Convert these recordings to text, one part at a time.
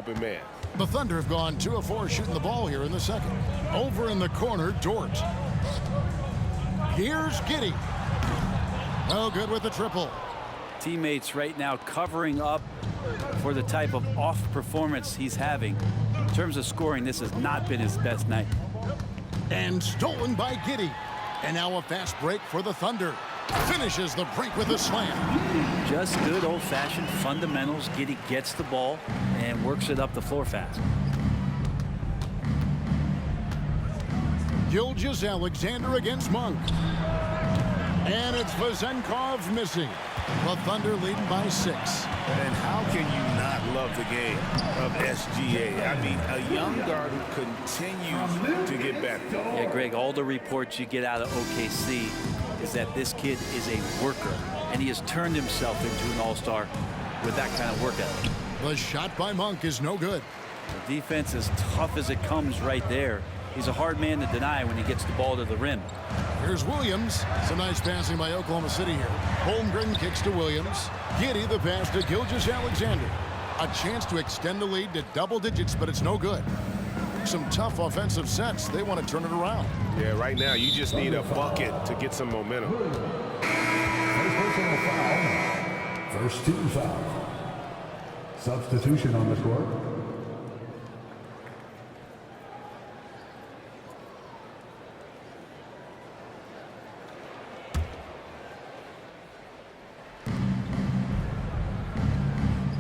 open man. The Thunder have gone 2 of 4 shooting the ball here in the second. Over in the corner, Dort. Here's Giddey. No good with the triple. Teammates right now covering up for the type of off performance he's having. In terms of scoring, this has not been his best night. And stolen by Giddey. And now a fast break for the Thunder. Finishes the break with a slam. Just good old-fashioned fundamentals. Giddey gets the ball and works it up the floor fast. Gilgeous-Alexander against Monk. And it's Vezenkov missing. The Thunder leading by 6. And how can you not love the game of SGA? I mean, a young guard who continues to get better. Yeah, Greg, all the reports you get out of OKC is that this kid is a worker, and he has turned himself into an all-star with that kind of work ethic. The shot by Monk is no good. The defense is tough as it comes right there. He's a hard man to deny when he gets the ball to the rim. Here's Williams. Some nice passing by Oklahoma City here. Holmgren kicks to Williams. Giddey the pass to Gilgeous-Alexander. A chance to extend the lead to double digits, but it's no good. Some tough offensive sets. They want to turn it around. Yeah, right now you just need a bucket to get some momentum. First personal foul. First team foul. Substitution on the court.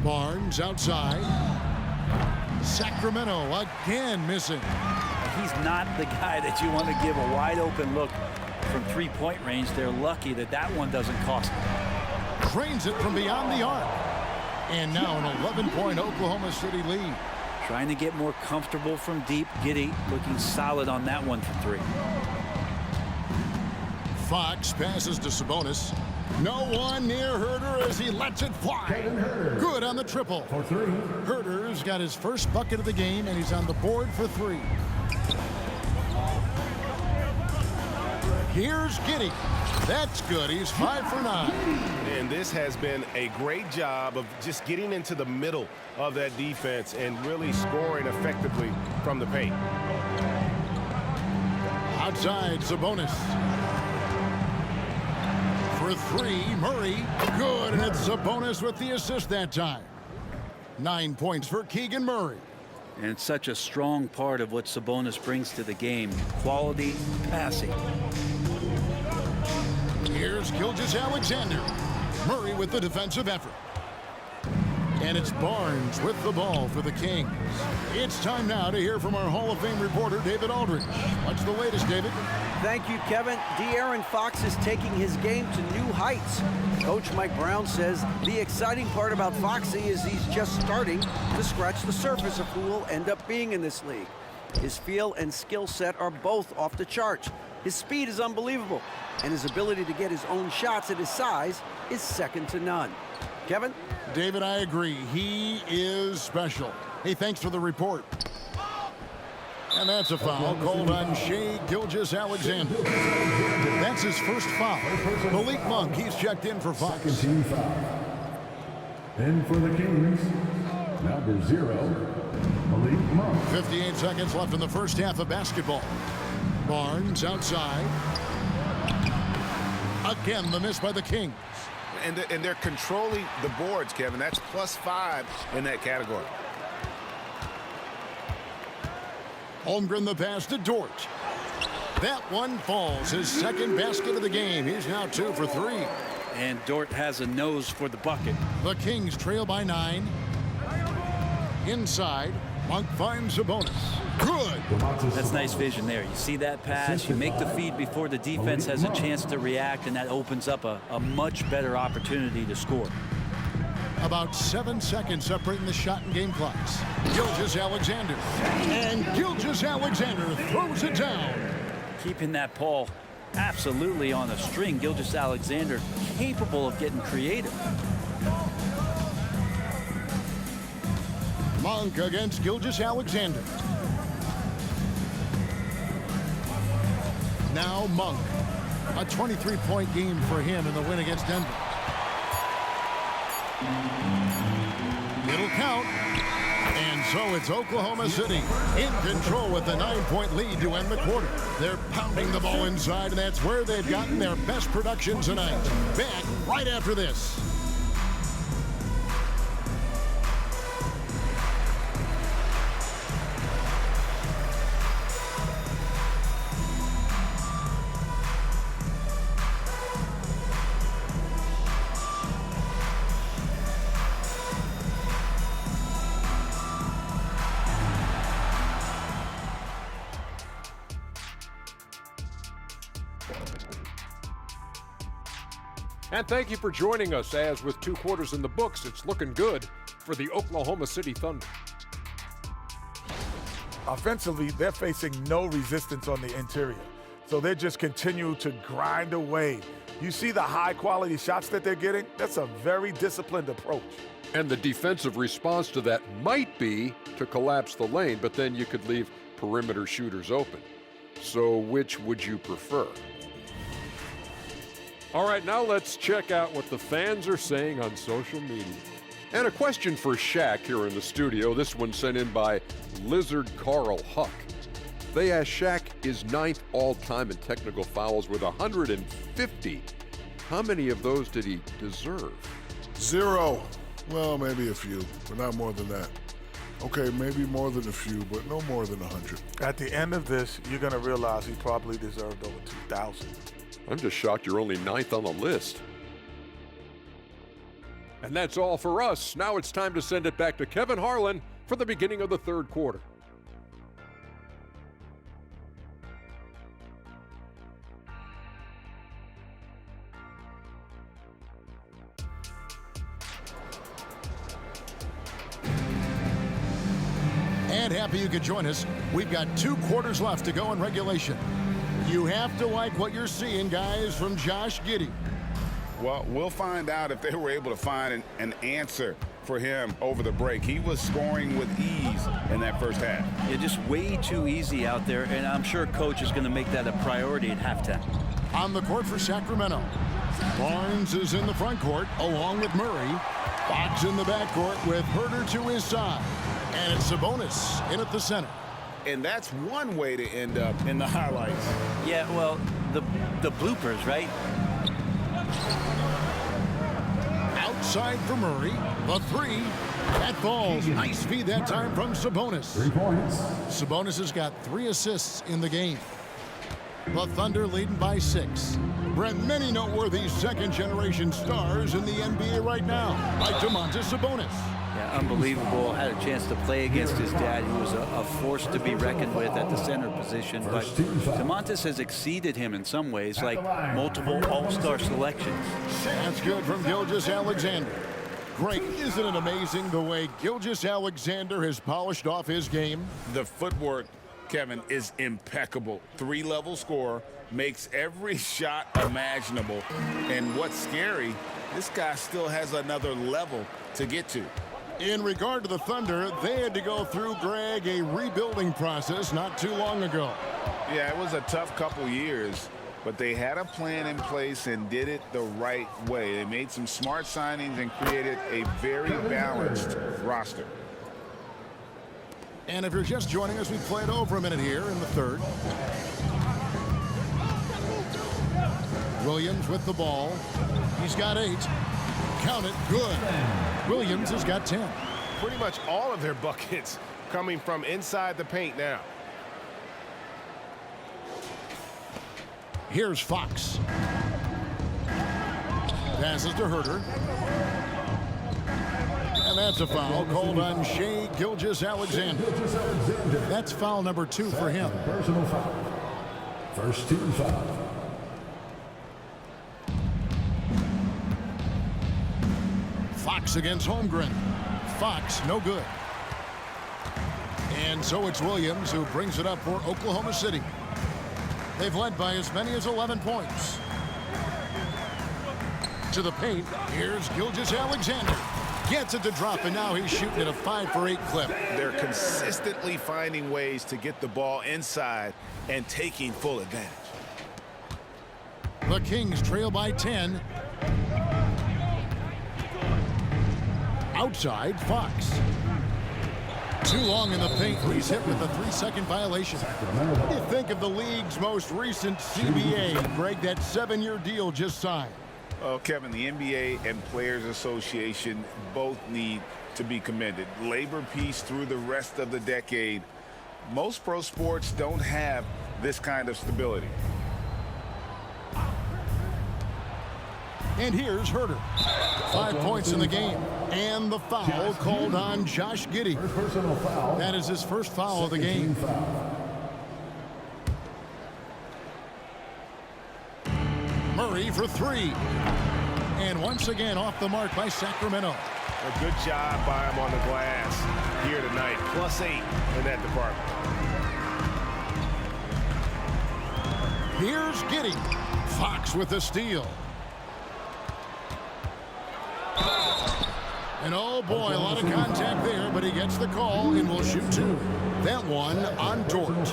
Barnes outside. Sacramento again missing. He's not the guy that you want to give a wide open look from three-point range. They're lucky that that one doesn't cost them. Drains it from beyond the arc. And now an 11-point Oklahoma City lead. Trying to get more comfortable from deep. Giddey looking solid on that one for 3. Fox passes to Sabonis. No one near Herter as he lets it fly. Good on the triple. For 3. Herter's got his first bucket of the game, and he's on the board for 3. Here's Giddey. That's good. He's 5 for 9. And this has been a great job of just getting into the middle of that defense and really scoring effectively from the paint. Outside, Sabonis. For 3, Murray. Good, and it's Sabonis with the assist that time. 9 points for Keegan Murray. And it's such a strong part of what Sabonis brings to the game. Quality passing. Here's Gilgeous-Alexander. Murray with the defensive effort. And it's Barnes with the ball for the Kings. It's time now to hear from our Hall of Fame reporter, David Aldridge. What's the latest, David? Thank you, Kevin. De'Aaron Fox is taking his game to new heights. Coach Mike Brown says the exciting part about Foxy is he's just starting to scratch the surface of who will end up being in this league. His feel and skill set are both off the charts. His speed is unbelievable, and his ability to get his own shots at his size is second to none. Kevin? David, I agree. He is special. Hey, thanks for the report. And that's a foul called on Shai Gilgeous-Alexander. That's his first foul. Malik Monk, he's checked in for Fox. Second team foul. And for the Kings, number 0, Malik Monk. 58 seconds left in the first half of basketball. Barnes outside. Again, the miss by the Kings. And they're controlling the boards, Kevin. That's +5 in that category. Holmgren the pass to Dort. That one falls. His second basket of the game. He's now 2 for 3. And Dort has a nose for the bucket. The Kings trail by 9. Inside, Monk finds Sabonis. Good. That's nice vision there. You see that pass, you make the feed before the defense has a chance to react, and that opens up a much better opportunity to score. About 7 seconds separating the shot and game clocks. Gilgeous-Alexander. And Gilgeous-Alexander throws it down. Keeping that ball absolutely on a string. Gilgeous-Alexander capable of getting creative. Monk against Gilgeous-Alexander. Now Monk. A 23-point game for him in the win against Denver. It'll count. And So it's Oklahoma City in control with a 9-point lead to end the quarter. They're pounding the ball inside, and that's where they've gotten their best production tonight. Back right after this. And thank you for joining us, as with 2 quarters in the books, it's looking good for the Oklahoma City Thunder. Offensively, they're facing no resistance on the interior. So they just continue to grind away. You see the high-quality shots that they're getting? That's a very disciplined approach. And the defensive response to that might be to collapse the lane, but then you could leave perimeter shooters open. So which would you prefer? All right, now let's check out what the fans are saying on social media. And a question for Shaq here in the studio. This one sent in by Lizard Carl Huck. They asked Shaq is 9th all-time in technical fouls with 150. How many of those did he deserve? 0. Well, maybe a few, but not more than that. Okay, maybe more than a few, but no more than 100. At the end of this, you're going to realize he probably deserved over 2,000. I'm just shocked you're only 9th on the list. And that's all for us. Now it's time to send it back to Kevin Harlan for the beginning of the 3rd quarter. And happy you could join us. We've got 2 quarters left to go in regulation. You have to like what you're seeing, guys, from Josh Giddey. Well, we'll find out if they were able to find an answer for him over the break. He was scoring with ease in that first half. Yeah, just way too easy out there, and I'm sure Coach is going to make that a priority at halftime. On the court for Sacramento, Barnes is in the front court along with Murray. Fox in the backcourt with Herter to his side. And it's Sabonis in at the center. And that's one way to end up in the highlights. Yeah, well, the bloopers, right? Outside for Murray. The 3. That falls. Nice feed that time from Sabonis. 3 points. Sabonis has got 3 assists in the game. The Thunder leading by 6. Brent, many noteworthy second-generation stars in the NBA right now, like Domantas Sabonis. Yeah, unbelievable. Had a chance to play against his dad, who was a force to be reckoned with at the center position. But Domantas has exceeded him in some ways, like multiple all-star selections. That's good from Gilgeous-Alexander. Great. Isn't it amazing the way Gilgeous-Alexander has polished off his game? The footwork, Kevin, is impeccable. 3-level scorer, makes every shot imaginable. And what's scary, this guy still has another level to get to. In regard to the Thunder, they had to go through, Greg, a rebuilding process not too long ago. Yeah, it was a tough couple years, but they had a plan in place and did it the right way. They made some smart signings and created a very balanced roster. And if you're just joining us, we played over a minute here in the 3rd. Williams with the ball. He's got 8. Count it. Good. Williams has got 10. Pretty much all of their buckets coming from inside the paint now. Here's Fox. Passes to Herter. And that's a foul called on Shai Gilgeous-Alexander. That's foul number 2 for him. Personal foul. First team foul. Fox against Holmgren. Fox, no good. And so it's Williams who brings it up for Oklahoma City. They've led by as many as 11 points. To the paint, here's Gilgeous-Alexander. Gets it to drop, and now he's shooting at a 5 for 8 clip. They're consistently finding ways to get the ball inside and taking full advantage. The Kings trail by 10. Outside, Fox. Too long in the paint. He's hit with a 3-second violation. What do you think of the league's most recent CBA? Greg, that 7-year deal just signed. Oh, Kevin, the NBA and Players Association both need to be commended. Labor peace through the rest of the decade. Most pro sports don't have this kind of stability. And here's Herter. 5 points in the game. And the foul called on Josh Giddey. That is his first foul of the game. Murray for 3. And once again off the mark by Sacramento. A good job by him on the glass here tonight. +8 in that department. Here's Giddey. Fox with the steal. And oh boy, a lot of contact there, but he gets the call and will shoot 2. That one on Dort.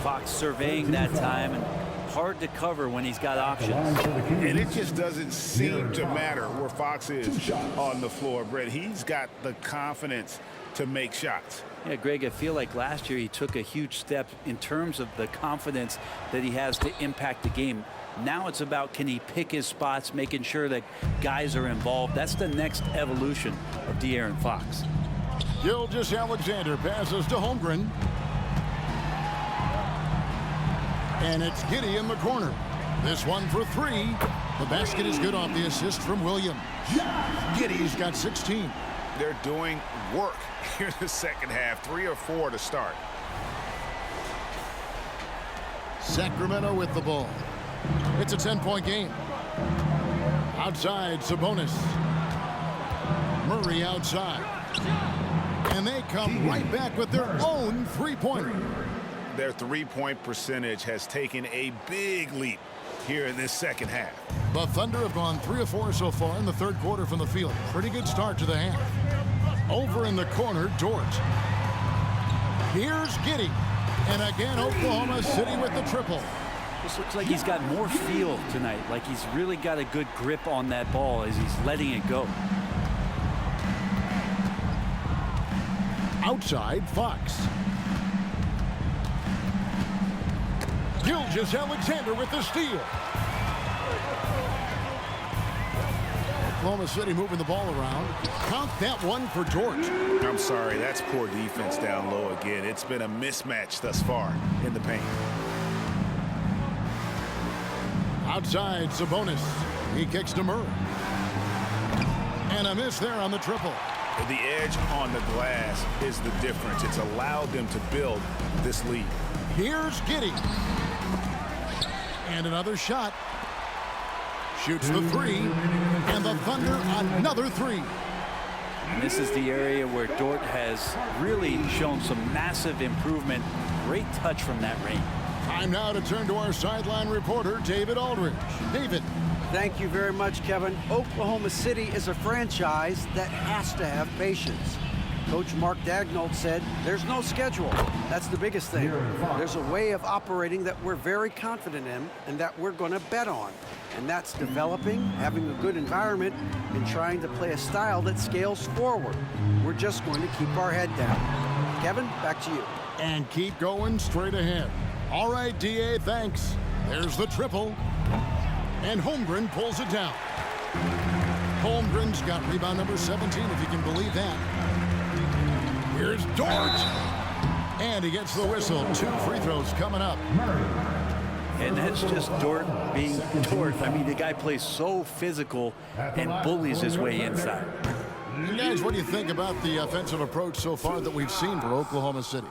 Fox surveying that time, and hard to cover when he's got options. And it just doesn't seem to matter where Fox is on the floor, Brett. He's got the confidence to make shots. Yeah, Greg, I feel like last year he took a huge step in terms of the confidence that he has to impact the game. Now it's about, can he pick his spots, making sure that guys are involved. That's the next evolution of De'Aaron Fox. Gilgeous-Alexander passes to Holmgren. And it's Giddey in the corner. This one for 3. The basket is good off the assist from Williams. Giddey's got 16. They're doing work here in the second half. 3 or 4 to start. Sacramento with the ball. It's a 10-point game. Outside, Sabonis. Murray outside. And they come right back with their own three-pointer. Their three-point percentage has taken a big leap here in this second half. The Thunder have gone 3 of 4 so far in the third quarter from the field. Pretty good start to the half. Over in the corner, Dort. Here's Giddey. And again, Oklahoma City with the triple. This looks like he's got more feel tonight, like he's really got a good grip on that ball as he's letting it go. Outside, Fox. Gilgeous-Alexander with the steal. Oklahoma City moving the ball around. Count that one for Dort. I'm sorry, that's poor defense down low again. It's been a mismatch thus far in the paint. Outside, Sabonis. He kicks to Murray. And a miss there on the triple. The edge on the glass is the difference. It's allowed them to build this lead. Here's Giddey. And another shot. Shoots the 3. And the Thunder another 3. And this is the area where Dort has really shown some massive improvement. Great touch from that range. Time now to turn to our sideline reporter, David Aldridge. David. Thank you very much, Kevin. Oklahoma City is a franchise that has to have patience. Coach Mark Daigneault said, there's no schedule. That's the biggest thing. There's a way of operating that we're very confident in and that we're going to bet on. And that's developing, having a good environment, and trying to play a style that scales forward. We're just going to keep our head down. Kevin, back to you. And keep going straight ahead. All right, D.A., thanks. There's the triple. And Holmgren pulls it down. Holmgren's got rebound number 17, if you can believe that. Here's Dort. And he gets the whistle. 2 free throws coming up. And that's just Dort being Dort. I mean, the guy plays so physical and bullies his way inside. Guys, what do you think about the offensive approach so far that we've seen for Oklahoma City?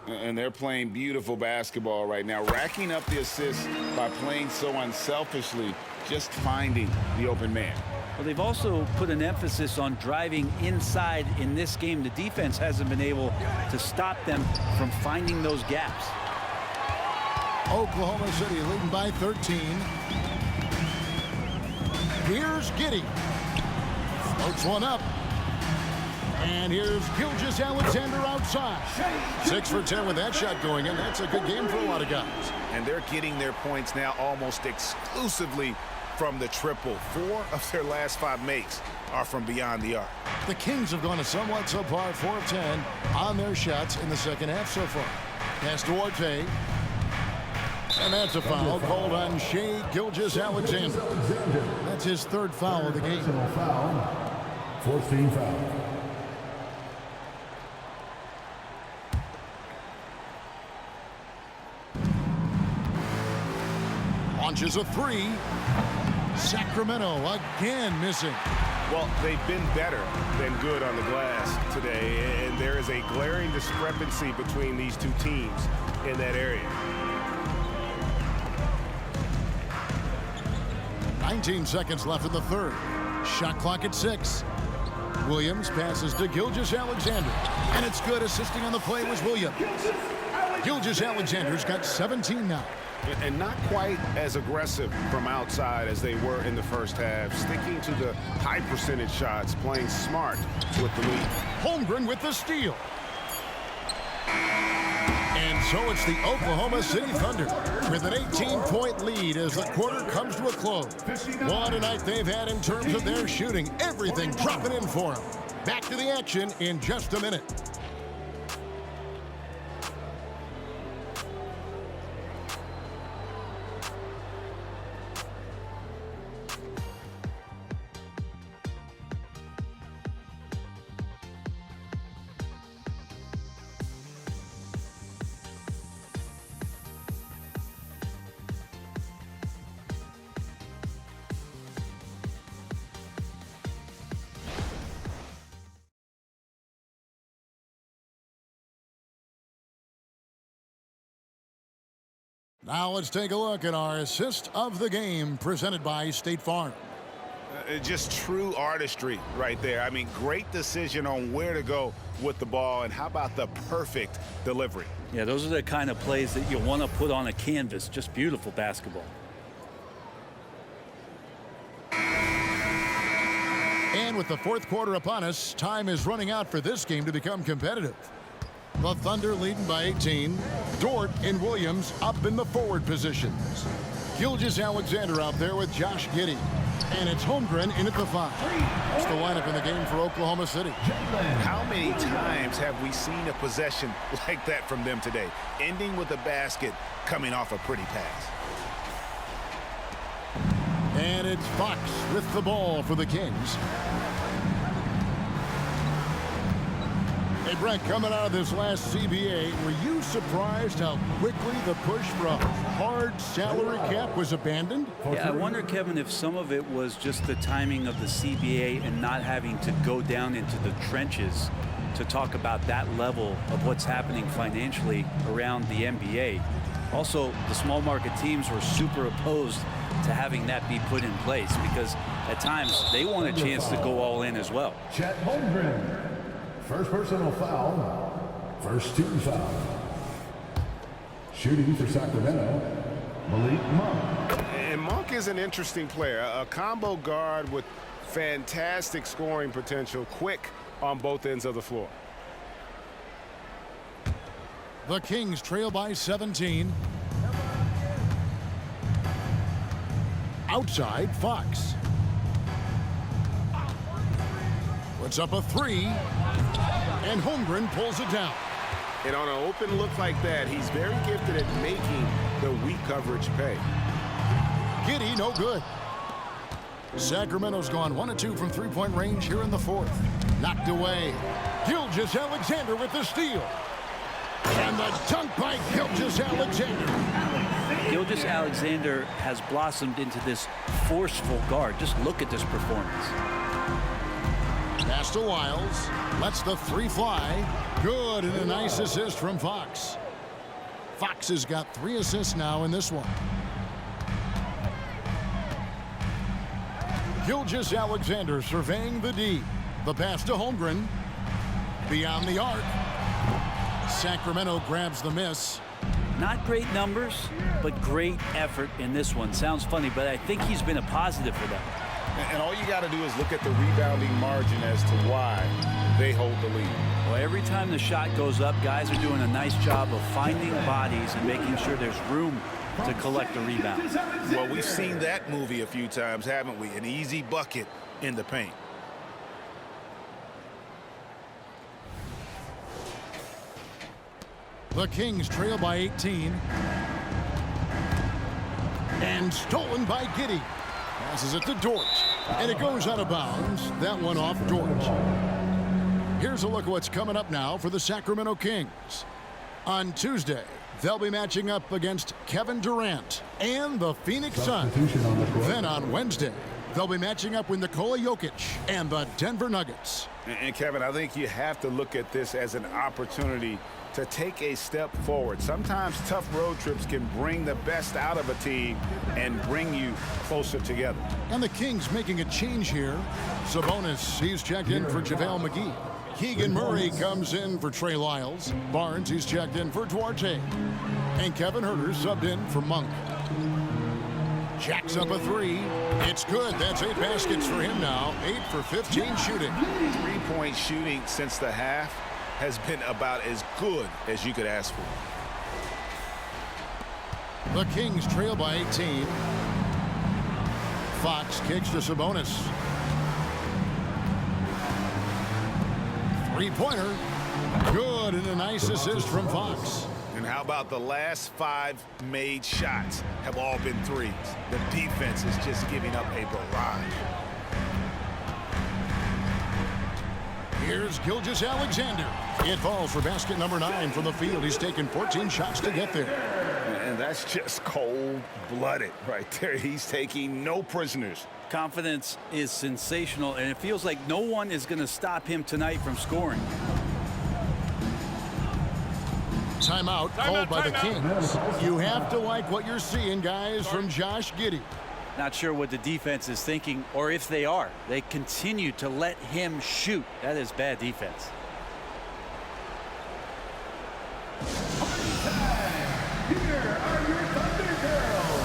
And they're playing beautiful basketball right now, racking up the assists by playing so unselfishly, just finding the open man. Well, they've also put an emphasis on driving inside in this game. The defense hasn't been able to stop them from finding those gaps. Oklahoma City leading by 13. Here's Giddey. Floats one up. And here's Gilgeous-Alexander outside. 6 for 10 with that shot going in. That's a good game for a lot of guys. And they're getting their points now almost exclusively from the triple. 4 of their last 5 makes are from beyond the arc. The Kings have gone a somewhat subpar 4 of 10 on their shots in the second half so far. Pass to Orte. And that's a foul called on Shai Gilgeous-Alexander. That's his 3rd foul of the game. Personal foul. 4th team foul. Launches a 3. Sacramento again missing. Well, they've been better than good on the glass today, and there is a glaring discrepancy between these two teams in that area. 19 seconds left in the 3rd. Shot clock at 6. Williams passes to Gilgeous-Alexander, and it's good. Assisting on the play was Williams. Gilgeous-Alexander's got 17 now. And not quite as aggressive from outside as they were in the first half, sticking to the high percentage shots, playing smart with the lead. Holmgren with the steal. And so it's the Oklahoma City Thunder with an 18-point lead as the quarter comes to a close. What a night they've had in terms of their shooting. Everything dropping in for them. Back to the action in just a minute. Now let's take a look at our assist of the game presented by State Farm. Just true artistry right there. I mean, great decision on where to go with the ball, and how about the perfect delivery? Yeah, those are the kind of plays that you want to put on a canvas. Just beautiful basketball. And with the 4th quarter upon us, time is running out for this game to become competitive. The Thunder leading by 18. Dort and Williams up in the forward positions. Gilgeous-Alexander out there with Josh Giddey. And it's Holmgren in at the 5. That's the lineup in the game for Oklahoma City. How many times have we seen a possession like that from them today, ending with a basket coming off a pretty pass? And it's Fox with the ball for the Kings. Hey, Brent, coming out of this last CBA, were you surprised how quickly the push for a hard salary cap was abandoned? Yeah, I wonder, Kevin, if some of it was just the timing of the CBA and not having to go down into the trenches to talk about that level of what's happening financially around the NBA. Also, the small market teams were super opposed to having that be put in place because at times they want a chance to go all in as well. Chet Holmgren. First personal foul. First team foul. Shooting for Sacramento, Malik Monk. And Monk is an interesting player, a combo guard with fantastic scoring potential, quick on both ends of the floor. The Kings trail by 17. Outside, Fox. Puts up a 3. And Holmgren pulls it down. And on an open look like that, he's very gifted at making the weak coverage pay. Giddey, no good. Sacramento's gone 1 of 2 from three-point range here in the 4th. Knocked away. Gilgeous-Alexander with the steal. And the dunk by Gilgeous-Alexander. Gilgeous-Alexander has blossomed into this forceful guard. Just look at this performance. Pass to Wiles. Lets the 3 fly. Good, and a nice assist from Fox. Fox has got 3 assists now in this one. Gilgeous-Alexander surveying the D. The pass to Holmgren. Beyond the arc. Sacramento grabs the miss. Not great numbers, but great effort in this one. Sounds funny, but I think he's been a positive for them. And all you got to do is look at the rebounding margin as to why they hold the lead. Well, every time the shot goes up, guys are doing a nice job of finding bodies and making sure there's room to collect a rebound. Well, we've seen that movie a few times, haven't we? An easy bucket in the paint. The Kings trail by 18. And stolen by Giddey. Passes it to Dort. And it goes out of bounds. That one off Dort. Here's a look at what's coming up now for the Sacramento Kings. On Tuesday, they'll be matching up against Kevin Durant and the Phoenix Suns. Then on Wednesday, they'll be matching up with Nikola Jokic and the Denver Nuggets. And Kevin, I think you have to look at this as an opportunity to take a step forward. Sometimes tough road trips can bring the best out of a team and bring you closer together. And the Kings making a change here. Sabonis, he's checked in for JaVale McGee. Keegan Murray comes in for Trey Lyles. Barnes, he's checked in for Duarte. And Kevin Huerter subbed in for Monk. Jacks up a three. It's good. That's 8 baskets for him now. 8 for 15 shooting. 3-point shooting since the half has been about as good as you could ask for. The Kings trail by 18. Fox kicks to Sabonis. Three-pointer. Good, and a nice assist from Fox. And how about the last 5 made shots have all been threes? The defense is just giving up a barrage. Here's Gilgeous-Alexander. It falls for basket number 9 from the field. He's taken 14 shots to get there. And that's just cold-blooded right there. He's taking no prisoners. Confidence is sensational, and it feels like no one is going to stop him tonight from scoring. Timeout called by the Kings. You have to like what you're seeing, guys, from Josh Giddey. Not sure what the defense is thinking, or if they are. They continue to let him shoot. That is bad defense. Here are your Thunder Girls.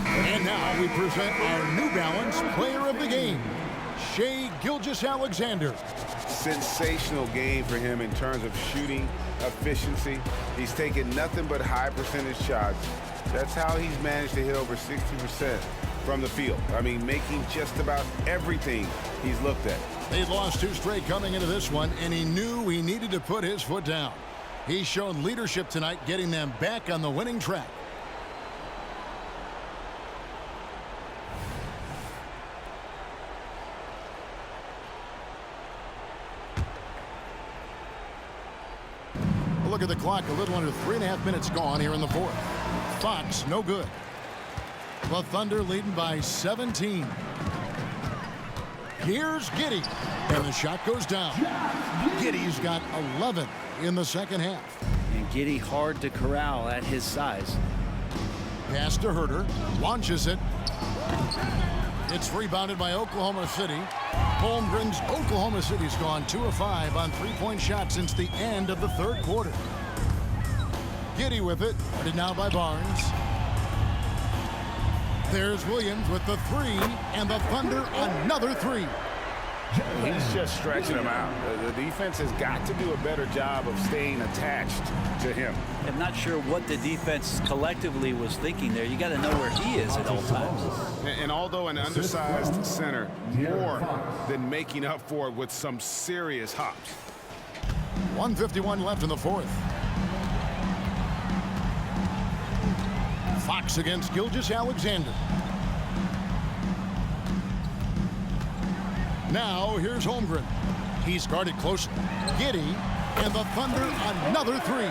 And now we present our New Balance Player of the Game, Shai Gilgeous-Alexander. Sensational game for him in terms of shooting efficiency. He's taken nothing but high percentage shots. That's how he's managed to hit over 60% from the field. I mean, making just about everything he's looked at. They'd lost 2 straight coming into this one, and he knew he needed to put his foot down. He's shown leadership tonight, getting them back on the winning track. Look at the clock, a little under 3.5 minutes gone here in the fourth. Fox, no good. The Thunder leading by 17. Here's Giddey, and the shot goes down. Giddey's got 11 in the second half. And Giddey hard to corral at his size. Pass to Huerter, launches it. It's rebounded by Oklahoma City. Holmgren's Oklahoma City's gone 2 of 5 on 3-point shots since the end of the third quarter. Giddey with it, guarded now by Barnes. There's Williams with the 3, and the Thunder another 3. He's just stretching him out. The defense has got to do a better job of staying attached to him. I'm not sure what the defense collectively was thinking there. You got to know where he is at all times. And although an undersized center, more than making up for it with some serious hops. 1:51 left in the fourth. Fox against Gilgeous-Alexander. Now here's Holmgren. He's guarded closely. Giddey, and the Thunder another 3.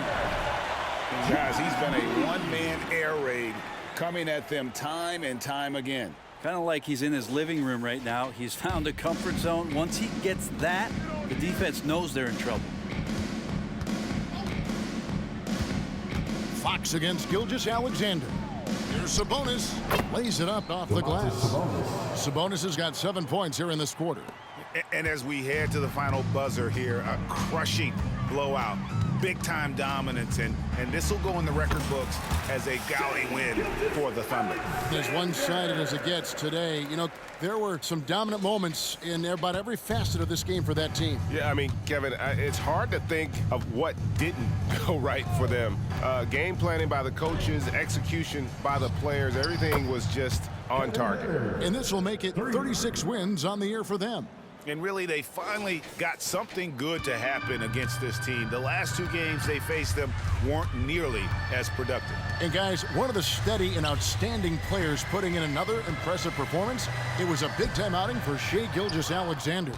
Guys, he's been a one-man air raid coming at them time and time again. Kind of like he's in his living room right now. He's found a comfort zone. Once he gets that, the defense knows they're in trouble. Fox against Gilgeous-Alexander. Here's Sabonis. Lays it up off the glass. Sabonis has got 7 points here in this quarter. And as we head to the final buzzer here, a crushing blowout big-time dominance, and this will go in the record books as a gaudy win for the Thunder. As one-sided as it gets today, you know, there were some dominant moments in about every facet of this game for that team. Yeah, I mean, Kevin, it's hard to think of what didn't go right for them. Game planning by the coaches, execution by the players, everything was just on target. And this will make it 36 wins on the year for them. And really, they finally got something good to happen against this team. The last two games they faced them weren't nearly as productive. And guys, one of the steady and outstanding players putting in another impressive performance, it was a big-time outing for Shai Gilgeous-Alexander.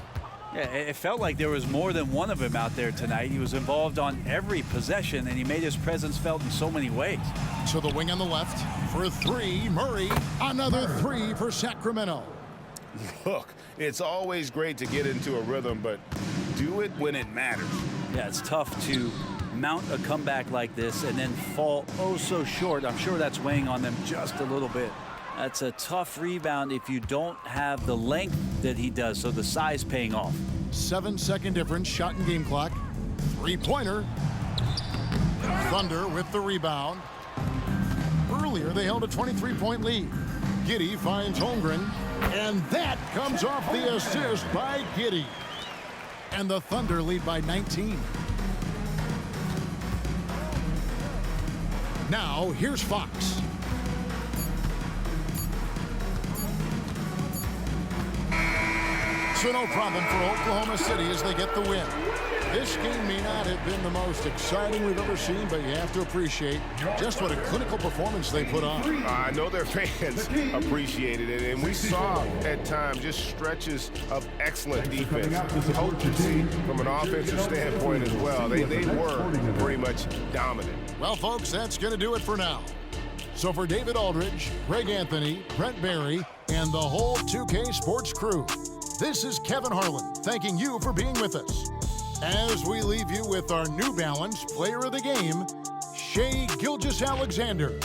Yeah, it felt like there was more than one of him out there tonight. He was involved on every possession, and he made his presence felt in so many ways. To the wing on the left, for three, Murray. Another three for Sacramento. Look, it's always great to get into a rhythm, but do it when it matters. Yeah, it's tough to mount a comeback like this and then fall oh so short. I'm sure that's weighing on them just a little bit. That's a tough rebound if you don't have the length that he does, so the size paying off. 7-second difference, shot and game clock. Three-pointer. Thunder with the rebound. Earlier, they held a 23-point lead. Giddey finds Holmgren, and that comes off the assist by Giddey. And the Thunder lead by 19. Now, here's Fox. So no problem for Oklahoma City as they get the win. This game may not have been the most exciting we've ever seen, but you have to appreciate just what a clinical performance they put on. I know their fans appreciated it, and we saw at times just stretches of excellent defense. Potency from an offensive standpoint as well. They were pretty much dominant. Well, folks, that's going to do it for now. So for David Aldridge, Greg Anthony, Brent Barry, and the whole 2K Sports crew, this is Kevin Harlan thanking you for being with us. As we leave you with our New Balance Player of the Game, Shai Gilgeous-Alexander.